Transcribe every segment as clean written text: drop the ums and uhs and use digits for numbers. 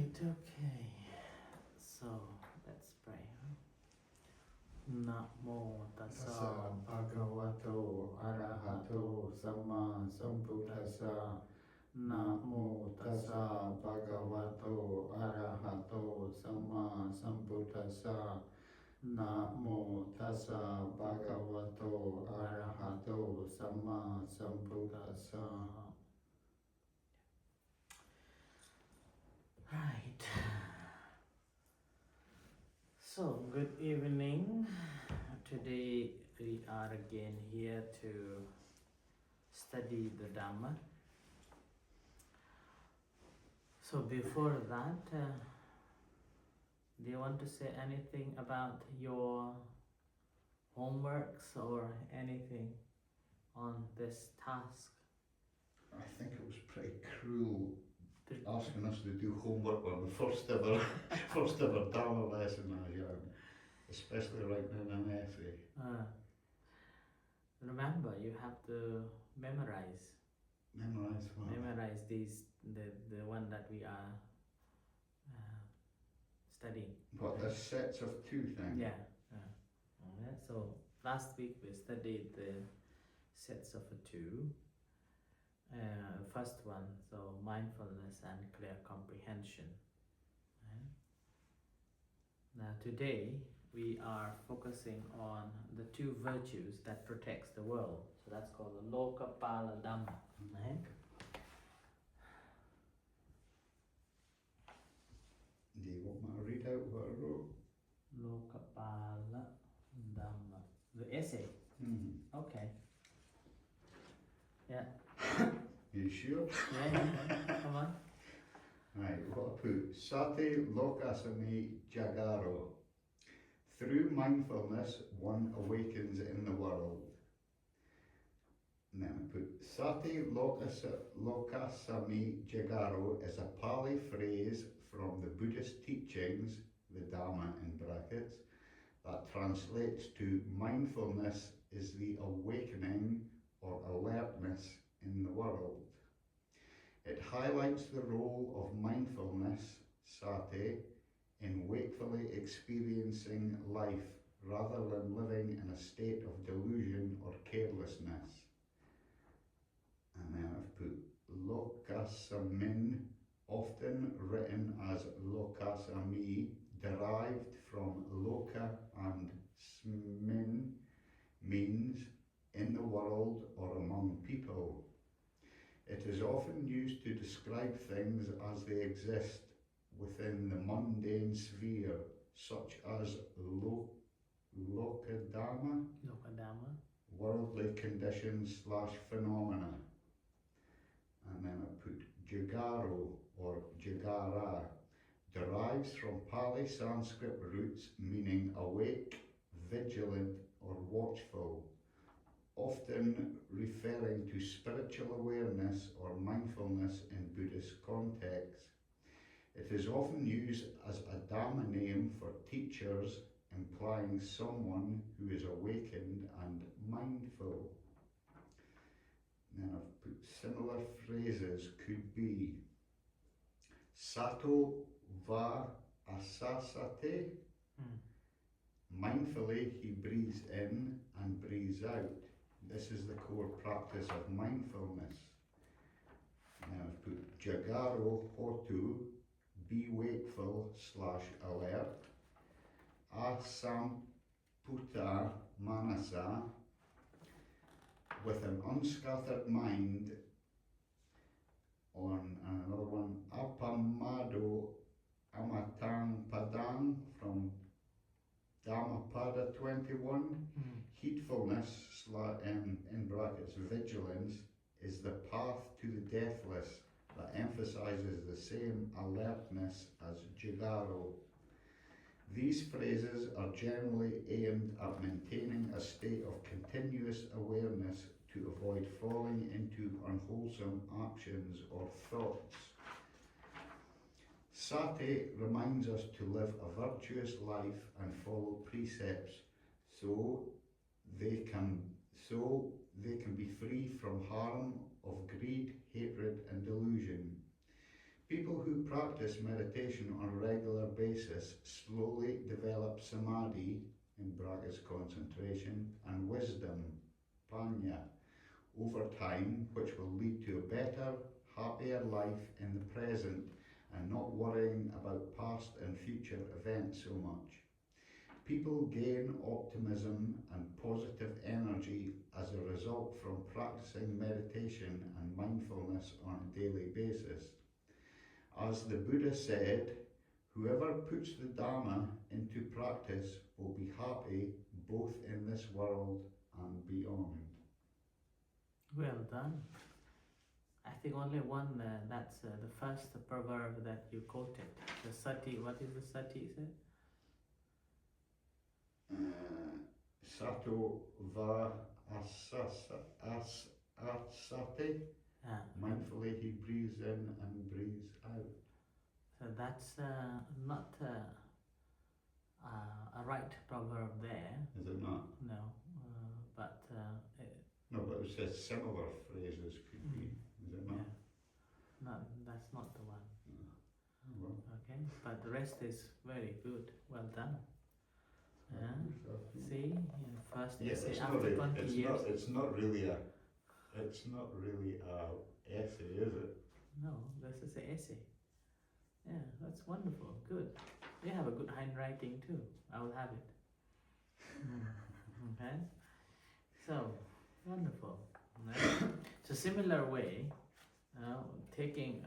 Right, okay. So let's pray. Namo tassa bhagavato arahato samma sambuddhassa. Namo tassa bhagavato arahato samma sambuddhassa. Namo tassa bhagavato arahato samma sambuddhassa. Right. So, good evening. Today we are again here to study the Dhamma. So before that, do you want to say anything about your homeworks or anything on this task? I think it was pretty cruel asking us to do homework on the first ever Dhamma lesson as young, especially writing an essay. Remember, you have to memorize. Memorize what? Memorize the one that we are studying. What, the sets of two things? Yeah. Alright, so last week we studied the sets of two. First one, so mindfulness and clear comprehension. Right? Now today we are focusing on the two virtues that protects the world. So that's called the Lokapala Dhamma. Right? Do you want me to read out what I wrote? Lokapala Dhamma. The essay? Mm-hmm. Okay. Yeah. You sure? Yeah. Come on. Right, what I put? Sati lokasami jagaro. Through mindfulness, one awakens in the world. And then I put Sati lokasami jagaro is a Pali phrase from the Buddhist teachings, the Dhamma in brackets, that translates to mindfulness is the awakening or alertness in the world. It highlights the role of mindfulness, sati, in wakefully experiencing life rather than living in a state of delusion or carelessness. And then I've put lokasamin, often written as lokasami, derived from loka and smin, means in the world or among people. It is often used to describe things as they exist within the mundane sphere, such as Lokadhamma, worldly conditions / phenomena. And then I put Jagaro or Jagara, derives from Pali Sanskrit roots meaning awake, vigilant or watchful, often referring to spiritual awareness or mindfulness in Buddhist context. It is often used as a Dhamma name for teachers, implying someone who is awakened and mindful. And then I've put similar phrases could be Sato va asasate. Mindfully he breathes in and breathes out. This is the core practice of mindfulness. Now I've put Jagaro Hotu, be wakeful / alert. Asamputa Manasa, with an unscattered mind. On another one, Apamado Amatang Padang from Dhammapada 21. Heedfulness in brackets vigilance is the path to the deathless that emphasizes the same alertness as Jagaro. These phrases are generally aimed at maintaining a state of continuous awareness to avoid falling into unwholesome actions or thoughts. Sati reminds us to live a virtuous life and follow precepts so they can be free from harm of greed, hatred and delusion. People who practice meditation on a regular basis slowly develop samadhi, in brackets concentration, and wisdom, panya, over time, which will lead to a better, happier life in the present and not worrying about past and future events so much. People gain optimism and positive energy as a result from practicing meditation and mindfulness on a daily basis. As the Buddha said, whoever puts the Dhamma into practice will be happy both in this world and beyond. Well done. I think only one, that's the first proverb that you quoted. The sati, what is the sati, is it? Sato va asate. Mindfully he breathes in and breathes out. So that's not a right proverb there. Is it not? No, but No, but it says similar phrases could be. Is it not? yeah. No, that's not the one. Oh, well. Okay, but the rest is very good. Well done. Yeah. See, first Yeah, essay it's after not really, 20 years. it's not really a essay, is it? No, this is an essay. Yeah, that's wonderful. Good. You have a good handwriting too. I will have it. Okay. So wonderful. Right? So similar way, taking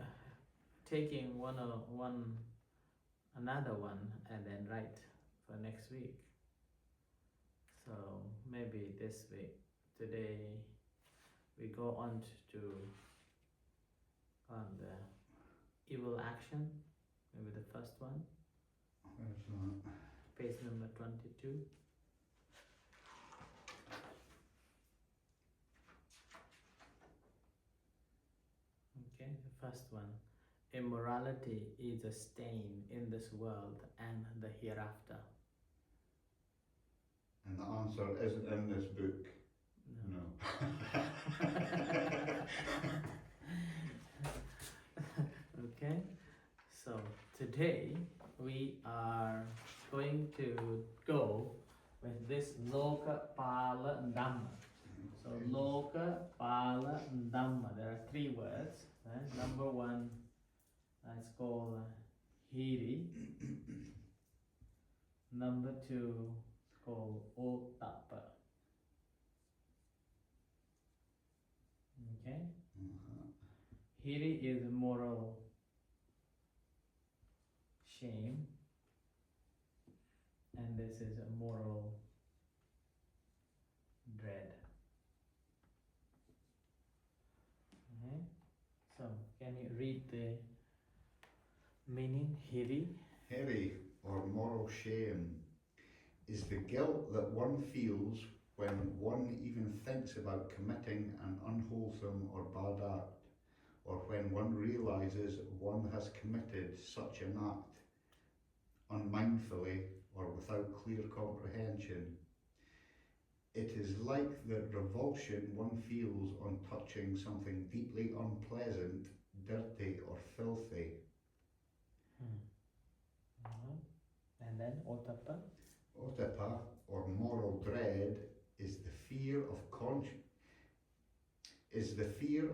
another one and then write for next week. So maybe this week, today we go on the evil action, maybe the first one, Where's that? page number 22. Okay, the first one. Immorality is a stain in this world and the hereafter. And the answer isn't in this book. No. Okay, so today we are going to go with this Lokapala Dhamma. So Lokapala Dhamma, there are three words. Right? Number one, it's called hiri. Number two, it's called ottappa. Okay? Hiri is moral shame, and this is a moral dread. Okay? So, can you read the meaning? Hiri? Hiri, or moral shame, is the guilt that one feels when one even thinks about committing an unwholesome or bad act, or when one realizes one has committed such an act unmindfully or without clear comprehension. It is like the revulsion one feels on touching something deeply unpleasant, dirty or filthy. And then ottappa? Ottappa, or moral dread, is the fear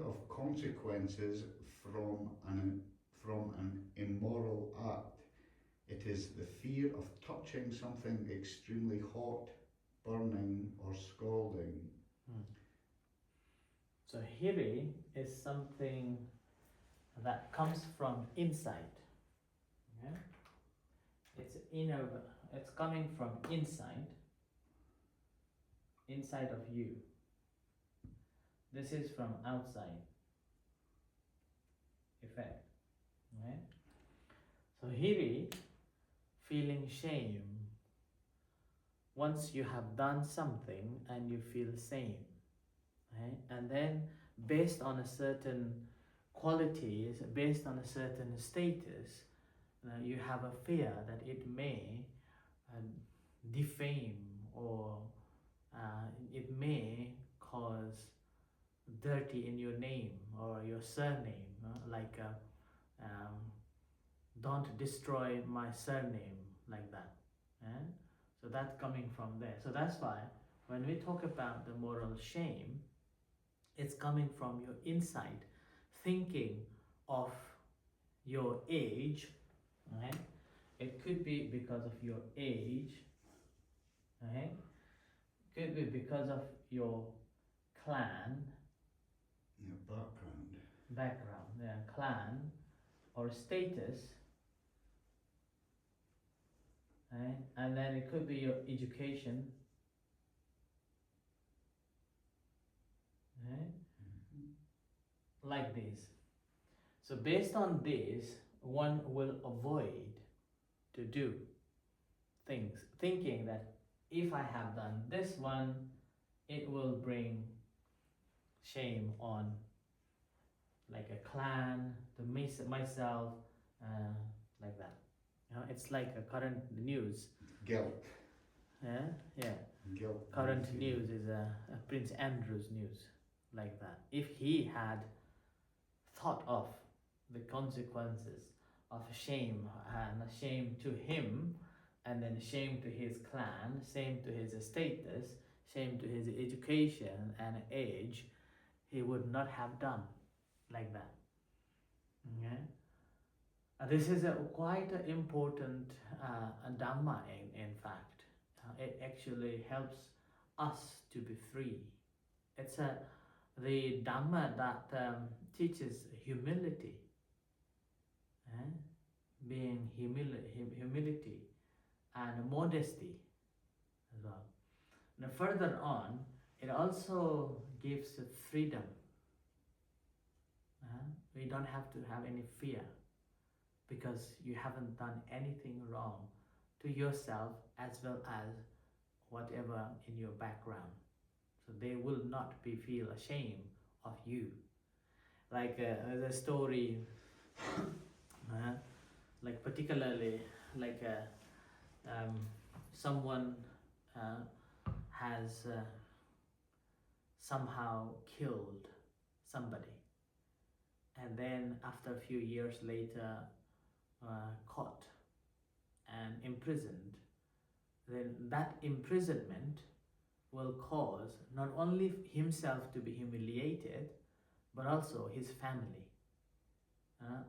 of consequences from an immoral act. It is the fear of touching something extremely hot, burning or scalding. So hiri is something that comes from inside. Okay? It's coming from inside of you. This is from outside effect. Right? So hiri, feeling shame, once you have done something and you feel shame, right? And then based on a certain qualities, based on a certain status, you have a fear that it may defame or it may cause dirty in your name or your surname, like don't destroy my surname, like that. Eh? So that's coming from there. So that's why when we talk about the moral shame, it's coming from your inside thinking of your age, right? It could be because of your age, right? Could be because of your clan, Your background, yeah, clan or status, right? And then it could be your education, right? Like this. So based on this, one will avoid to do things, thinking that if I have done this one, it will bring shame on like a clan, to myself, like that. You know, it's like a current news. guilt. Yeah. Guilt. Current news is a Prince Andrew's news, like that. If he had thought of the consequences of shame, and shame to him, and then shame to his clan, shame to his status, shame to his education and age, he would not have done like that. Okay? This is quite an important Dhamma, in fact. It actually helps us to be free. It's the Dhamma that teaches humility, being humility and modesty as well. Now further on, it also gives freedom. We don't have to have any fear, because you haven't done anything wrong to yourself as well as whatever in your background. So they will not feel ashamed of you. Like there's a story, like particularly like someone has somehow killed somebody, and then after a few years later caught and imprisoned, then that imprisonment will cause not only himself to be humiliated, but also his family.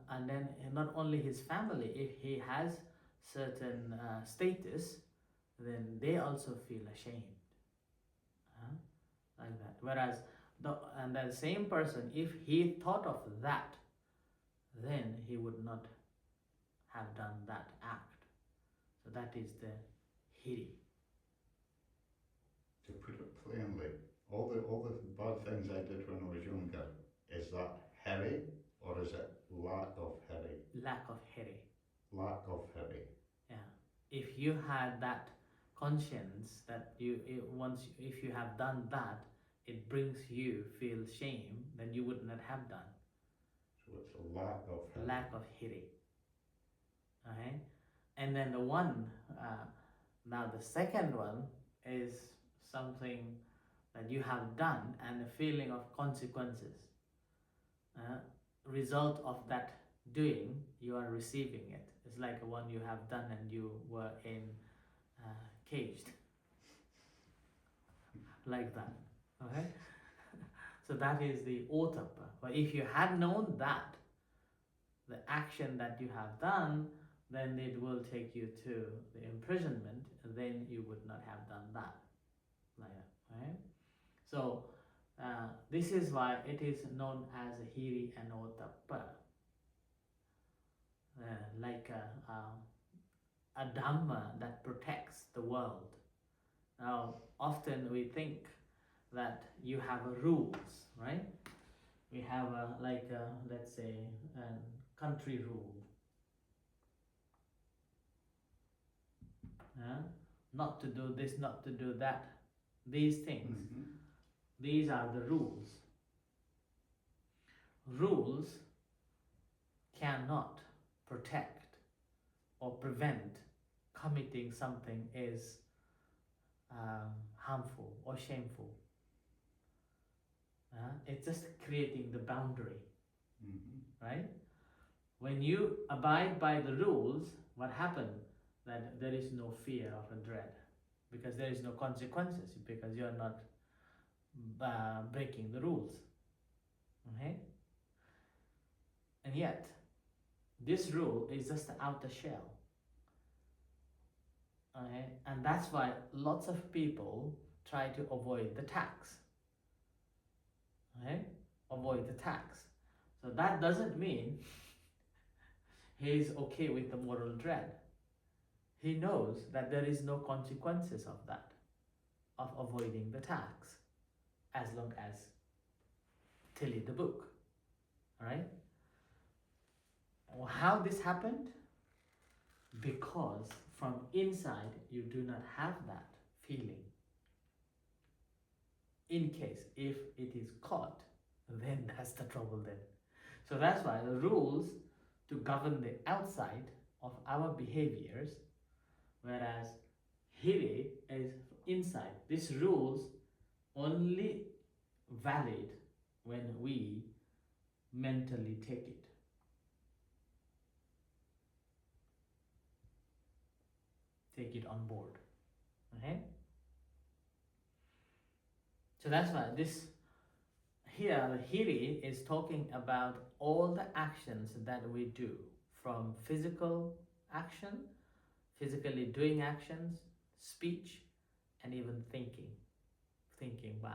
And then not only his family, if he has certain status, then they also feel ashamed, like that. Whereas the same person, if he thought of that, then he would not have done that act. So that is the hiri. To put it plainly, all the bad things I did when I was younger, is that hiri or is it lack of hiri? Lack of hiri. Lack of hiri. Yeah. If you had that conscience that if you have done that, it brings you feel shame, then you would not have done. So it's a lack of hiri. Lack of hiri. Okay. And then the one, now the second one is something that you have done and a feeling of consequences. Result of that doing, you are receiving it. It's like one you have done and you were caged. Like that. Okay? So that is the ottappa. But if you had known that, the action that you have done, then it will take you to the imprisonment, then you would not have done that. Like that, right? So this is why it is known as hiri and ottappa. Like a Dhamma that protects the world. Now, often we think that you have rules, right? We have let's say, a country rule. Not to do this, not to do that. These things. These are the rules. Rules cannot protect or prevent committing something is harmful or shameful. It's just creating the boundary, right? When you abide by the rules, what happens? That there is no fear of a dread, because there is no consequences, because you are not breaking the rules. Okay? And yet, this rule is just the outer shell. Okay? And that's why lots of people try to avoid the tax. Okay? Avoid the tax. So that doesn't mean he is okay with the moral dread. He knows that there is no consequences of that, of avoiding the tax, as long as till the book. Alright? How this happened? Because from inside you do not have that feeling. In case if it is caught, then that's the trouble then. So that's why the rules to govern the outside of our behaviors, whereas hiri is inside. These rules only valid when we mentally take it. Take it on board. Okay? So that's why this here, the hiri is talking about all the actions that we do, from physical action, physically doing actions, speech, and even thinking bad.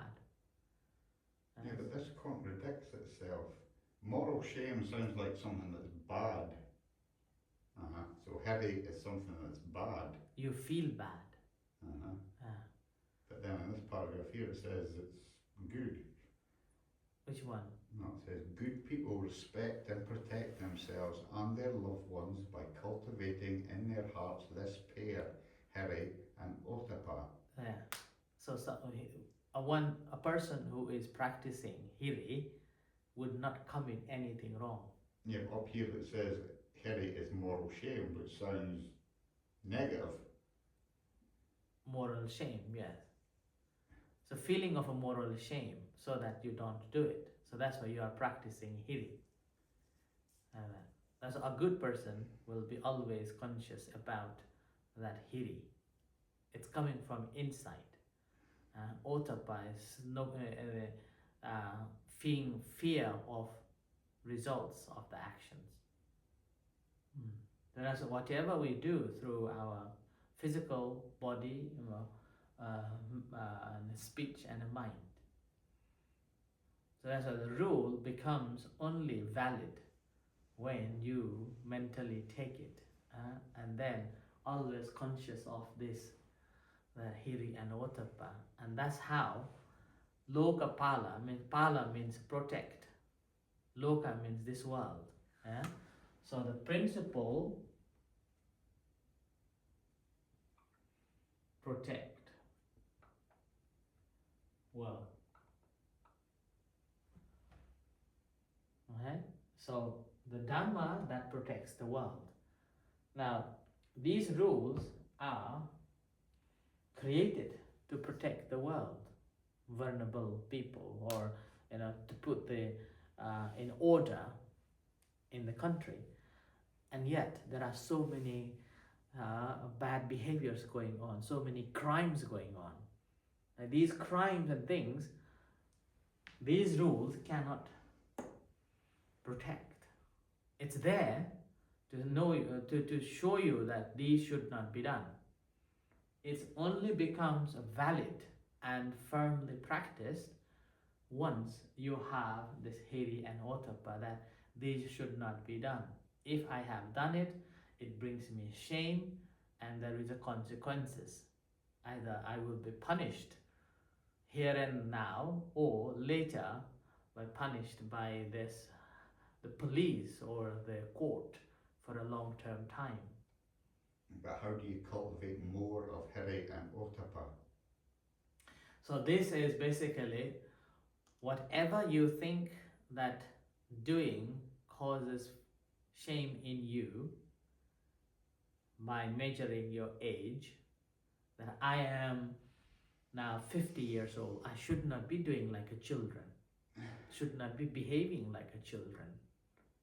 Yeah, but this contradicts itself. Moral shame sounds like something that's bad. So hiri is something that's bad. You feel bad. But then in this paragraph here it says it's good. Which one? No, it says good people respect and protect themselves and their loved ones by cultivating in their hearts this pair, hiri and ottappa. Yeah. So a person who is practicing hiri would not commit anything wrong. Yeah, up here it says hiri is moral shame, which sounds negative. Moral shame, yes. So feeling of a moral shame, so that you don't do it. So that's why you are practicing hiri. That's a good person will be always conscious about that hiri. It's coming from inside. Ottappa is fear of results of the actions. So that's whatever we do through our physical body, and speech and mind. So that's why the rule becomes only valid when you mentally take it, and then always conscious of this, the hiri and ottappa. And that's how Lokapala means, pala means protect, loka means this world. So the principle protect world. Okay? So the Dhamma that protects the world. Now, these rules are created to protect the world, vulnerable people, or to put the in order in the country. And yet there are so many bad behaviors going on, so many crimes going on. And these crimes and things, these rules cannot protect. It's there to know to show you that these should not be done. It only becomes valid and firmly practiced once you have this hiri and ottappa, that these should not be done. If I have done it, it brings me shame and there is a consequences. Either I will be punished here and now, or later punished by the police or the court for a long-term time. But how do you cultivate more of hiri and ottappa? So this is basically whatever you think that doing causes shame in you, by measuring your age, that I am now 50 years old, I should not be doing like a children, should not be behaving like a children.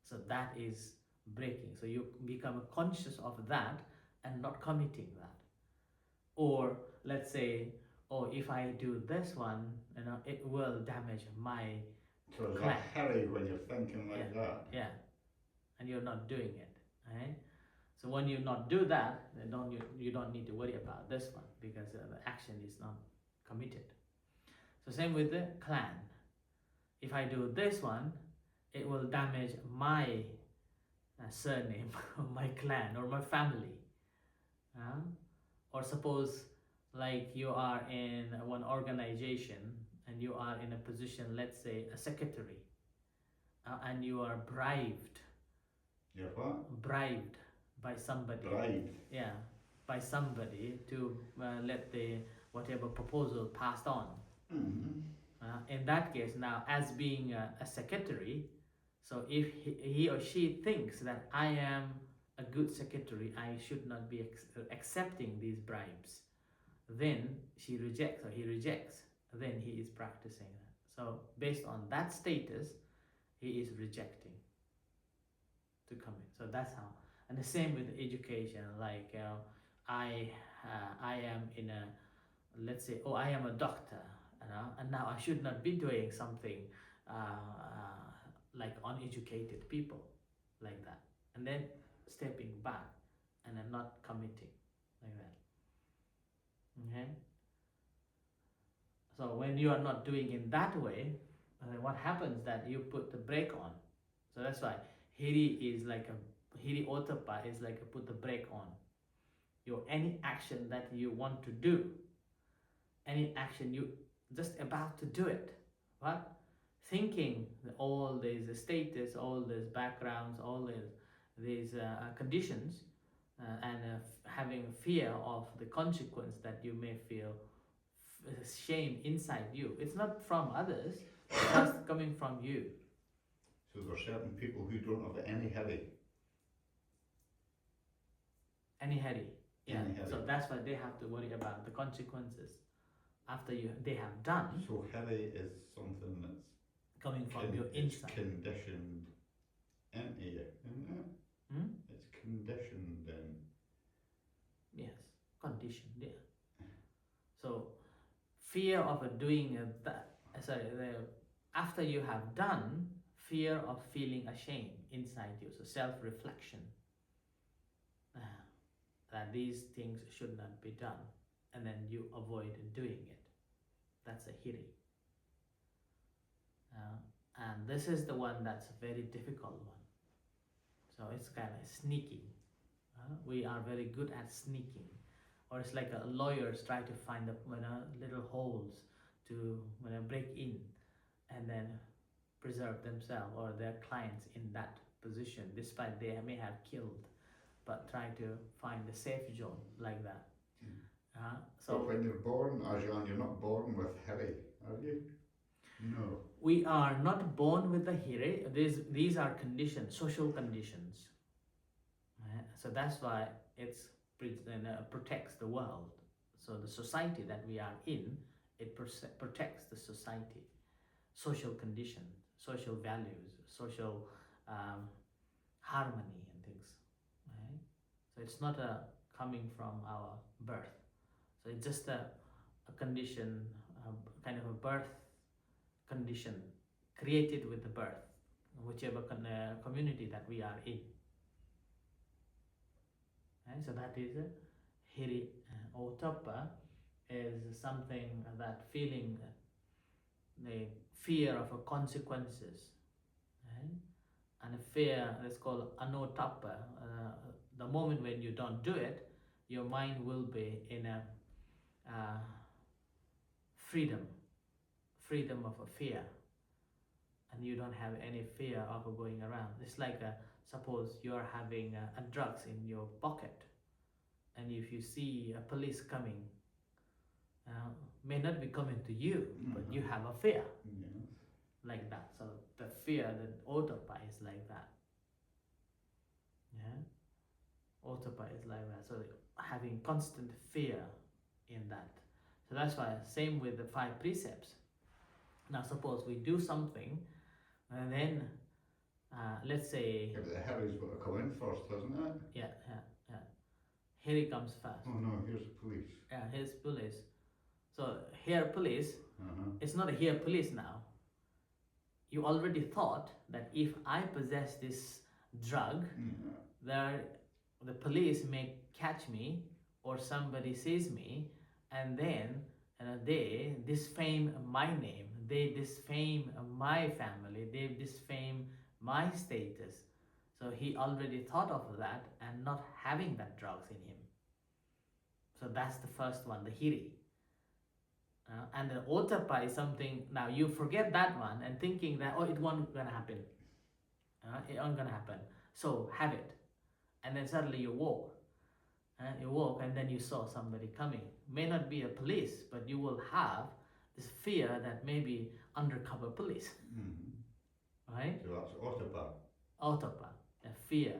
So that is breaking. So you become conscious of that and not committing that. Or let's say, oh, if I do this one, it will damage my So is clan. that hiri when you're thinking like that? Yeah, and you're not doing it, right? So when you not do that, then you don't need to worry about this one, because the action is not committed. So same with the clan. If I do this one, it will damage my surname, my clan, or my family. Or suppose like you are in one organization and you are in a position, let's say a secretary, and you are bribed. You're what? Bribed by somebody. Bribed. Yeah, by somebody to let the whatever proposal passed on. Mm-hmm. In that case, now as being a secretary, so if he or she thinks that I am a good secretary, I should not be accepting these bribes, then she rejects or he rejects, then he is practicing that. So based on that status, he is rejecting to commit. So that's how. And the same with education, like I am in a, let's say, oh, I am a doctor, and now I should not be doing something like uneducated people, like that, and then stepping back and then not committing, like that. Okay. So when you are not doing in that way, what happens that you put the brake on. So that's why hiri is like a hiri ottappa is like a put the brake on. Your any action that you want to do, any action you just about to do it, what thinking all these status, all these backgrounds, all these conditions, and having fear of the consequence that you may feel shame inside you. It's not from others, it's just coming from you. So there are certain people who don't have any hiri. Any hiri. Yeah. Any hiri. So that's why they have to worry about the consequences after they have done. So hiri is something that's coming from your inside. It's conditioned into you, isn't it? Hmm? It's conditioned in. Yes, conditioned. Yeah. So fear of doing that. After you have done, fear of feeling ashamed inside you. So self-reflection. That these things should not be done, and then you avoid doing it. That's a hiri. And this is the one that's a very difficult one. So it's kind of sneaking. We are very good at sneaking, or it's like lawyers try to find the little holes to break in, and then preserve themselves or their clients in that position, despite they may have killed, but try to find the safe zone like that. So when you're born, Ajahn, you're not born with hiri, are you? No. We are not born with the hiri. These are conditions, social conditions. So that's why it protects the world. So the society that we are in, it protects the society, social conditions, social values, social harmony and things. Right? So it's not coming from our birth. So it's just a condition, kind of a birth condition created with the birth, whichever community that we are in. And so that is hiri. Ottappa is something that feeling the fear of consequences, right? And a fear that's called ottappa. The moment when you don't do it, your mind will be in a freedom of a fear, and you don't have any fear of going around. It's like suppose you are having drugs in your pocket, and if you see a police coming, may not be coming to you, but you have a fear. Yes. Like that. So the fear, the ottappa is like that. Yeah, ottappa is like that. So having constant fear in that. So that's why same with the 5 precepts. Now suppose we do something, and then let's say, Yeah, but the hiri's got to come in first, hasn't it? yeah. Hiri comes first. Oh no, here's the police. Yeah, here's police. So here police, Uh-huh. it's not a here police now. You already thought that if I possess this drug, there the police may catch me or somebody sees me, and then they disfame my name, they disfame my family, they disfame my status. So he already thought of that and not having that drugs in him. So that's the first one, the hiri. And the ottappa is something, now you forget that one and thinking that, oh, it won't gonna happen. It won't gonna happen. So have it. And then suddenly you walk. And then you saw somebody coming. May not be a police, but you will have this fear that maybe undercover police. Right? So that's ottappa. Ottappa, a fear.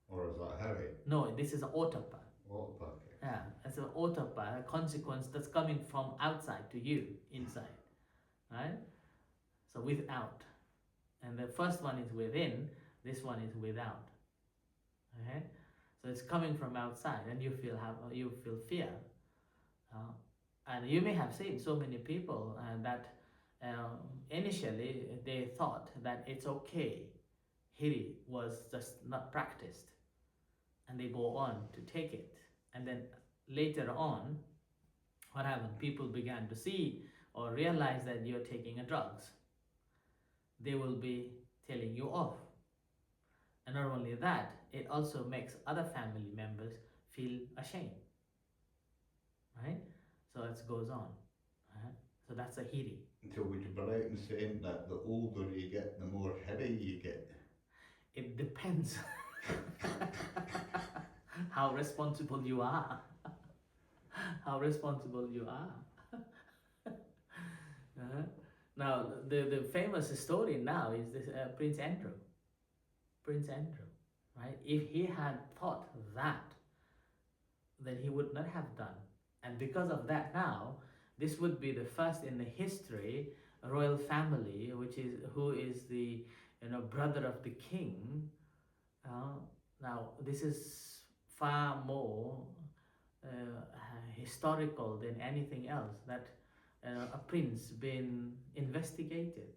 Or is that hiri? No, this is ottappa. Ottappa. Yeah, it's an ottappa, a consequence that's coming from outside to you, inside. Right? So without. And the first one is within, this one is without. Okay? So it's coming from outside, and you feel fear. And you may have seen so many people that initially they thought that it's okay. Hiri was just not practiced, and they go on to take it. And then later on, what happened? People began to see or realize that you're taking a drugs. They will be telling you off. And not only that, it also makes other family members feel ashamed. Right? So it goes on. Right? So that's a hiri. So would you be right in saying that the older you get, the more hiri you get? It depends how responsible you are. How responsible you are. Now, the famous story now is this Prince Andrew. Prince Andrew, right? If he had thought that, then he would not have done. And because of that now, this would be the first in the history royal family, who is the brother of the king. Now this is far more historical than anything else, that a prince been investigated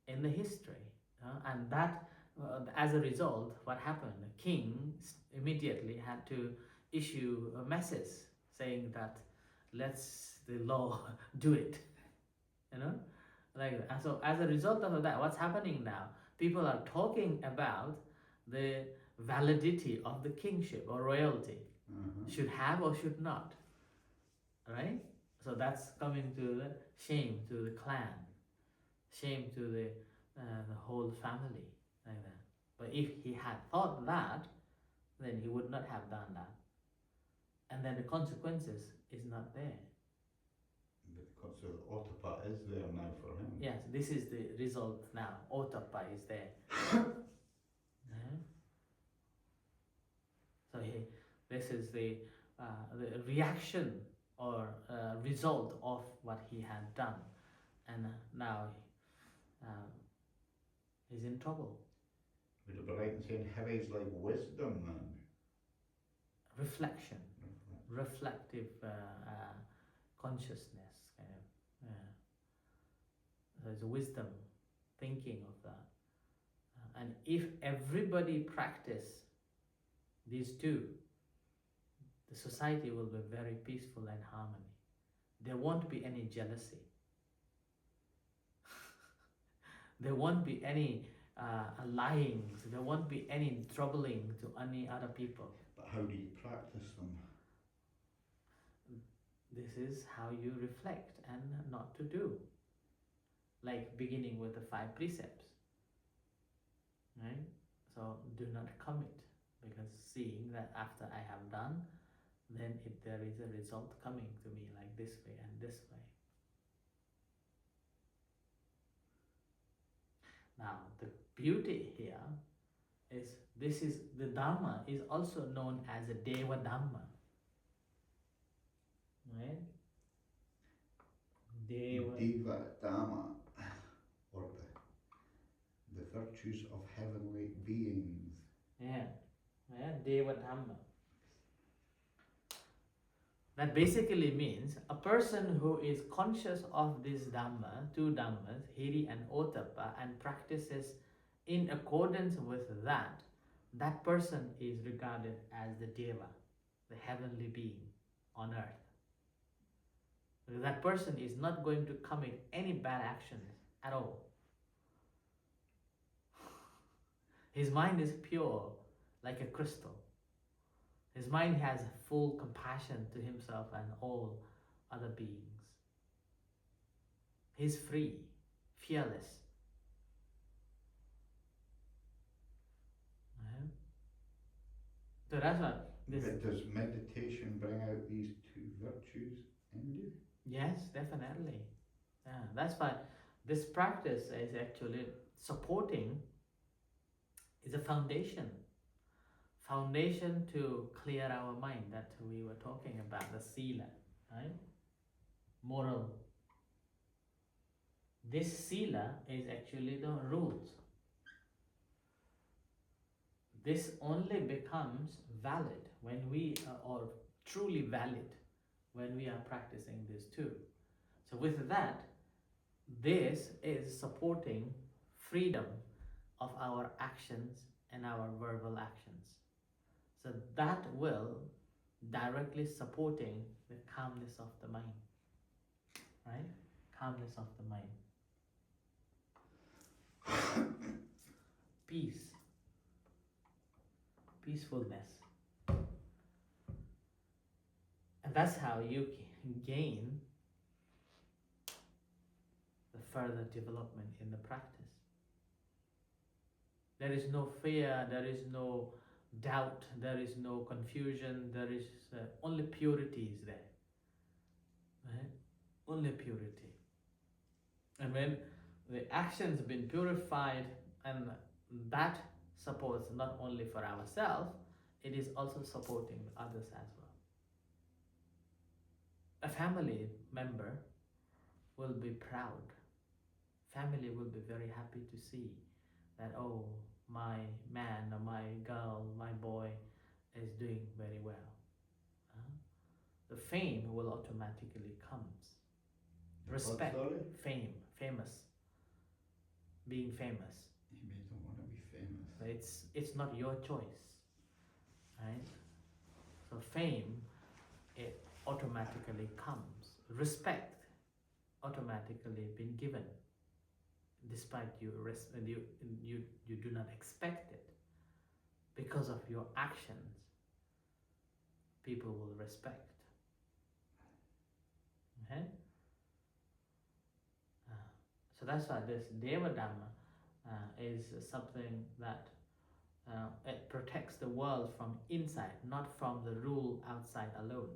in the history, and that as a result, what happened? The king immediately had to issue a message saying that let's the law do it. Like so. As a result of that, what's happening now? People are talking about the validity of the kingship or royalty. Should have or should not. Right? So that's coming to the shame to the clan, shame to the whole family. Like that. But if he had thought that, then he would not have done that. And then the consequences is not there. But so the ottappa is there now for him. Yes, this is the result now. Ottappa is there. So this is the reaction or result of what he had done. And now he's in trouble. Would you be right in saying hiri's like wisdom then? Reflection, reflective consciousness, kind of. There's wisdom, thinking of that. And if everybody practice these two, the society will be very peaceful and harmony. There won't be any jealousy. There won't be any lying. There won't be any troubling to any other people. But how do you practice them? This is how you reflect and not to do. Like beginning with the 5 precepts. Right? So do not commit, because seeing that after I have done, then there is a result coming to me like this way and this way. Now the beauty here is the Dhamma is also known as a Deva Dhamma. Right? Deva Dhamma, or the virtues of heavenly beings. Yeah, Deva Dhamma. That basically means a person who is conscious of this Dhamma, two Dhammas, hiri and ottappa, and practices in accordance with that, that person is regarded as the Deva, the heavenly being on earth. That person is not going to commit any bad actions at all. His mind is pure like a crystal. His mind has full compassion to himself and all other beings. He's free, fearless. Right? So that's what this. But does meditation bring out these two virtues in you? Yes, definitely. Yeah, that's why this practice is actually supporting, is a foundation to clear our mind, that we were talking about, the sila, right? Moral. This sila is actually the rules. This only becomes valid when we or truly valid when we are practicing this too. So with that, this is supporting freedom of our actions and our verbal actions. So that will directly supporting the calmness of the mind, right? Calmness of the mind. Peace. Peacefulness. And that's how you can gain the further development in the practice. There is no fear, there is no doubt, there is no confusion, there is only purity is there. Right? Only purity. And when the actions have been purified, and that supports not only for ourselves, it is also supporting others as well. A family member will be proud. Family will be very happy to see that, oh, my man or my girl, my boy is doing very well. The fame will automatically comes. Respect, fame, famous, being famous. You may don't want to be famous. So it's not your choice, right? So fame, it automatically comes. Respect, automatically been given, despite you do not expect it. Because of your actions, people will respect. Okay? So that's why this Deva Dhamma is something that it protects the world from inside, not from the rule outside alone.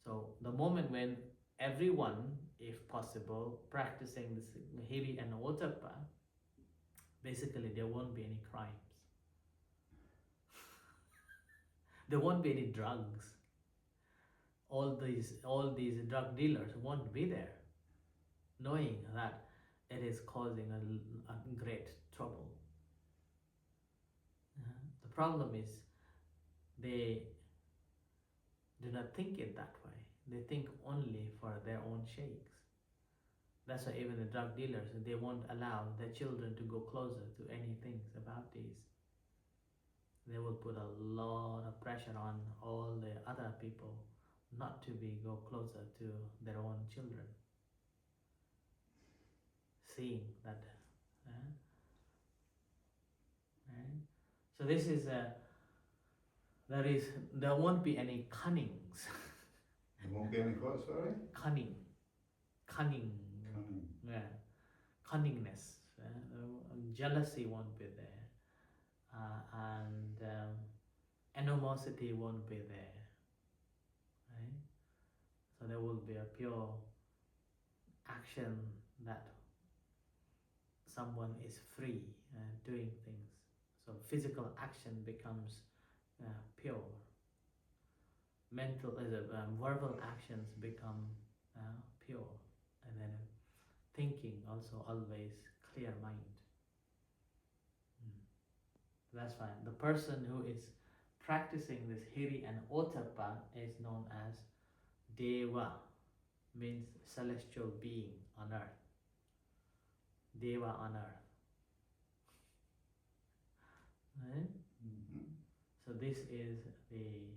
So the moment when everyone, if possible, practicing this hiri and ottappa, basically there won't be any crimes. There won't be any drugs. All these drug dealers won't be there, knowing that it is causing a great trouble. The problem is they do not think it that way. They think only for their own shakes. That's why even the drug dealers, they won't allow their children to go closer to any things about these. They will put a lot of pressure on all the other people not to go closer to their own children. Seeing that, right? So this is there won't be any cunnings. There won't be any what, sorry? Cunning. Yeah, cunningness. Jealousy won't be there, and animosity won't be there. Right? So there will be a pure action that someone is free doing things. So physical action becomes pure. Mental, verbal actions become pure, and then thinking also always clear mind. That's fine. The person who is practicing this hiri and ottappa is known as deva, means celestial being on earth. Deva on earth. Right? So this is the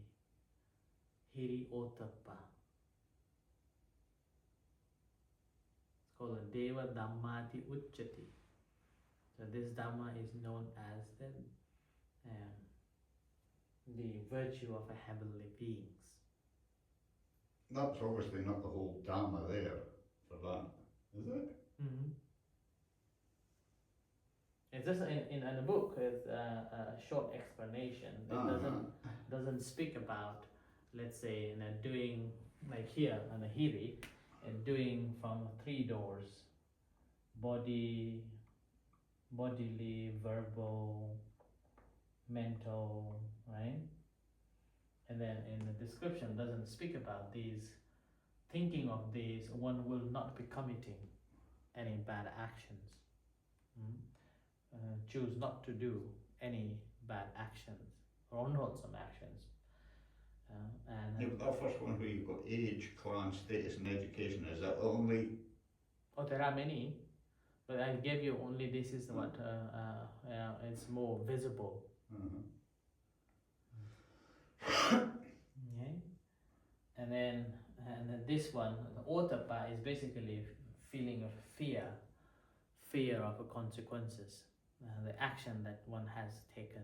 hiri ottappa. It's called a deva dhammati uchchati. So this dhamma is known as the virtue of a heavenly beings. That's obviously not the whole Dhamma there for that, is it? Mm-hmm. It's just in a book. It's a short explanation. It doesn't speak about, let's say, doing like here on the hiri, and doing from 3 doors: body, bodily, verbal, mental, right? And then in the description doesn't speak about these. Thinking of these, one will not be committing any bad actions. Choose not to do any bad actions or unwholesome actions. Yeah, but that first one where you've got age, clan, status and education, is that only... Oh, there are many, but I gave you only this is what it's more visible. Okay. And then this one, the ottappa, is basically feeling of fear of the consequences, the action that one has taken.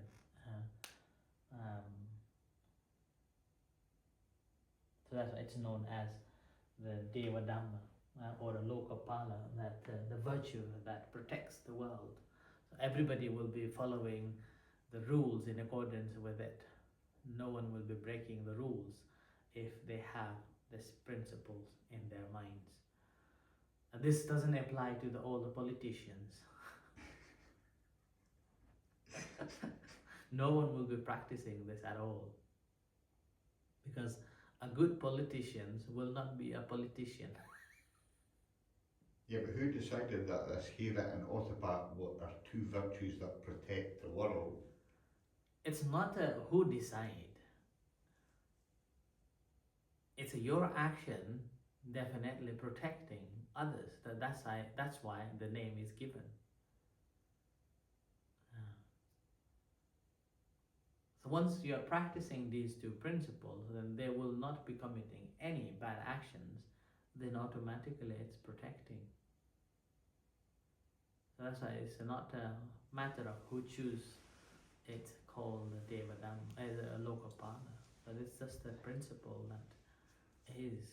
So that's why it's known as the Deva Dhamma or the Lokapala, that the virtue that protects the world. So everybody will be following the rules in accordance with it. No one will be breaking the rules if they have these principles in their minds. And this doesn't apply to all the politicians. No one will be practicing this at all. Because a good politician will not be a politician. Yeah, but who decided that this hira and ottappa are 2 virtues that protect the world? It's not who decide. It's your action definitely protecting others. That's why the name is given. So once you are practicing these 2 principles, then they will not be committing any bad actions. Then automatically it's protecting. So that's why it's not a matter of who choose. It's called the Deva Dhamma, a Lokapala. But it's just the principle that is.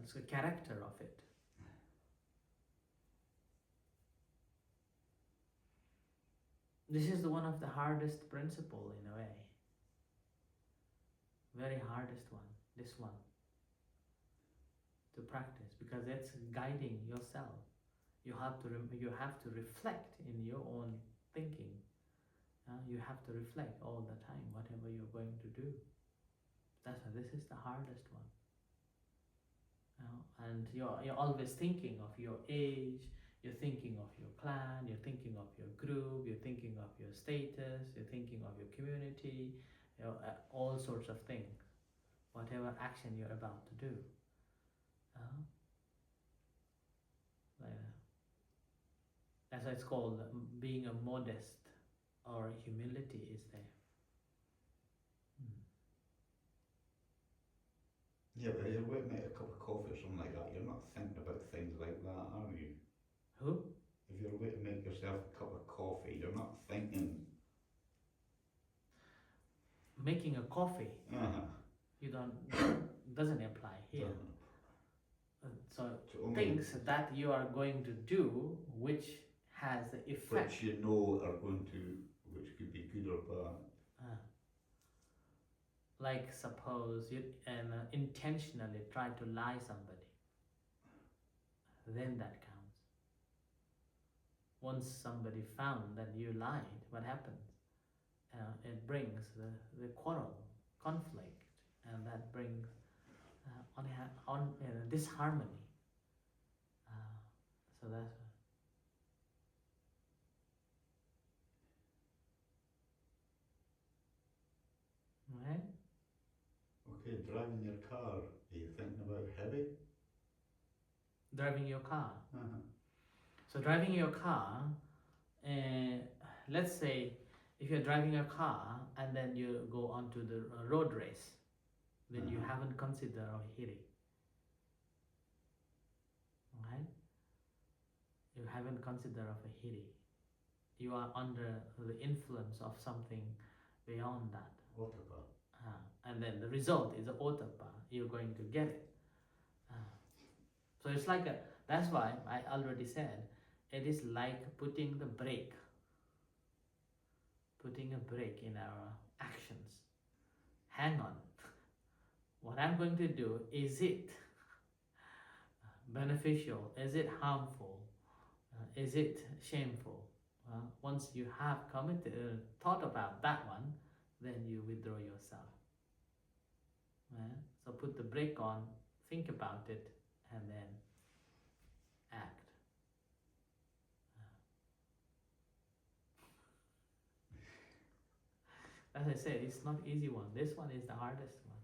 It's the character of it. This is one of the hardest principle in a way. Very hardest one, this one. To practice, because it's guiding yourself. You have to reflect in your own thinking. You have to reflect all the time, whatever you're going to do. That's why this is the hardest one. And you're always thinking of your age, you're thinking of your clan, you're thinking of your group, you're thinking of your status, you're thinking of your community, all sorts of things, whatever action you're about to do. That's why it's called being a modest, or humility is there. Yeah, but if you're waiting at a cup of coffee or something like that, you're not thinking about things like that, are you? Who? If you're waiting to make yourself a cup of coffee, you're not thinking... Making a coffee, you doesn't apply here. So things that you are going to do, which has the effect. Which you know are going to, which could be good or bad. Like suppose you intentionally try to lie somebody, then that counts. Once somebody found that you lied, what happens? It brings the quarrel, conflict, and that brings disharmony. So that's driving your car, are you thinking about hiri? Driving your car. Uh-huh. So driving your car, let's say if you're driving a car and then you go onto the road race, then you haven't considered of hiri. Right? You haven't considered of a hiri. You are under the influence of something beyond that. Ottappa. And then the result is a ottappa. You're going to get it. So it's like that's why I already said, it is like putting a brake in our actions. Hang on. What I'm going to do, is it beneficial? Is it harmful? Is it shameful? Once you have thought about that one, then you withdraw yourself. So put the brake on, think about it, and then act. As I said, it's not easy one. This one is the hardest one.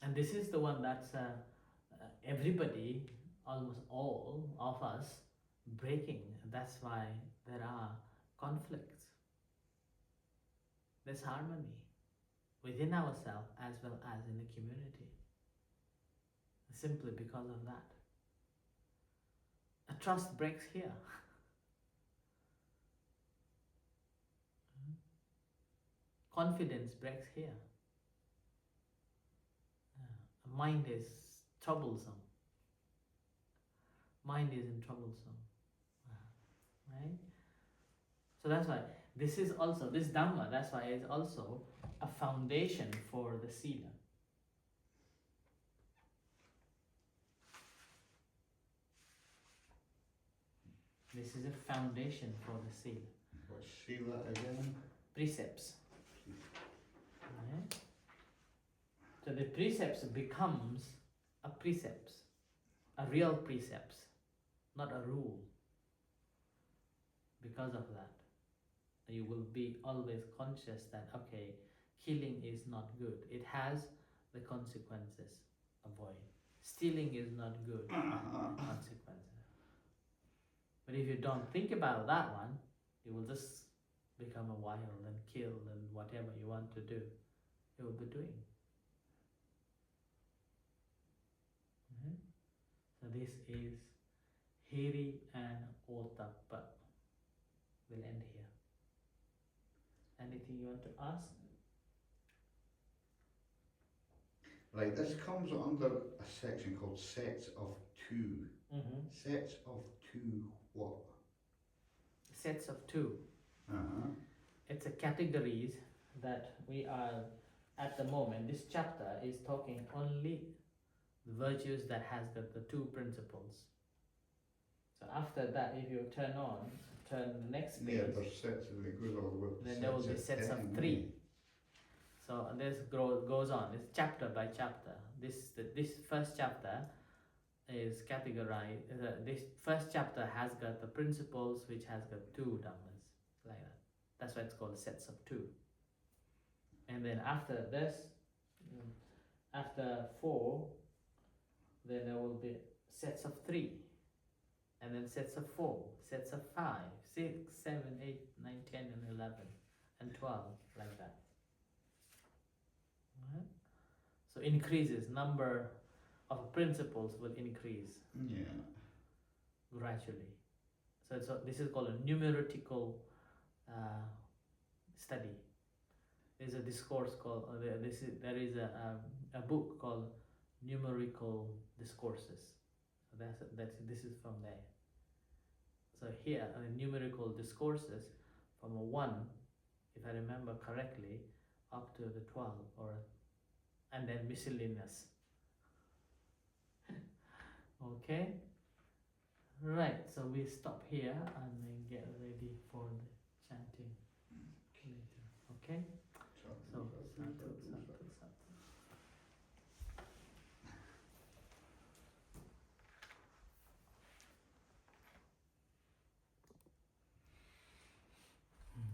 And this is the one that's everybody, almost all of us, breaking. That's why there are conflicts. There's harmony within ourselves as well as in the community. Simply because of that. A trust breaks here. Confidence breaks here. Mind is troublesome. Mind is in troublesome. Right? So that's why this Dhamma, that's why it's also a foundation for the Sila. This is a foundation for the Sila. What's Sila again? Precepts. Right? So the precepts becomes a precepts, a real precepts, not a rule. Because of that, you will be always conscious that, okay, killing is not good. It has the consequences. Avoid. Stealing is not good. Consequences. But if you don't think about that one, you will just become a wild and kill and whatever you want to do, you will be doing. So this is hiri and ottappa. We'll end here. Anything you want to ask? Right, this comes under a section called sets of two. Sets of two what? Sets of two. It's a categories that we are at the moment. This chapter is talking only the virtues that has got the two principles. So after that, if you turn the next page, There's sets and it goes all the way. then there will be sets of 3. So this goes on. It's chapter by chapter. This first chapter is categorized. This first chapter has got the principles, which has got 2 dhammas, like that. That's why it's called sets of 2. And then after this, after 4, then there will be sets of 3, and then sets of 4, sets of 5, 6, 7, 8, 9, 10, and 11, and 12, like that. Right? So increases, number of principles will increase gradually. So this is called a numeratical study. There's a discourse called, there is a book called Numerical Discourses. So this is from there. So here, numerical discourses from a 1, if I remember correctly, up to the 12, and then miscellaneous. Okay? Right, so we stop here and then get ready for the chanting later. Okay? So, satu.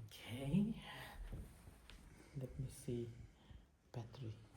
Okay. Let me see. participatory.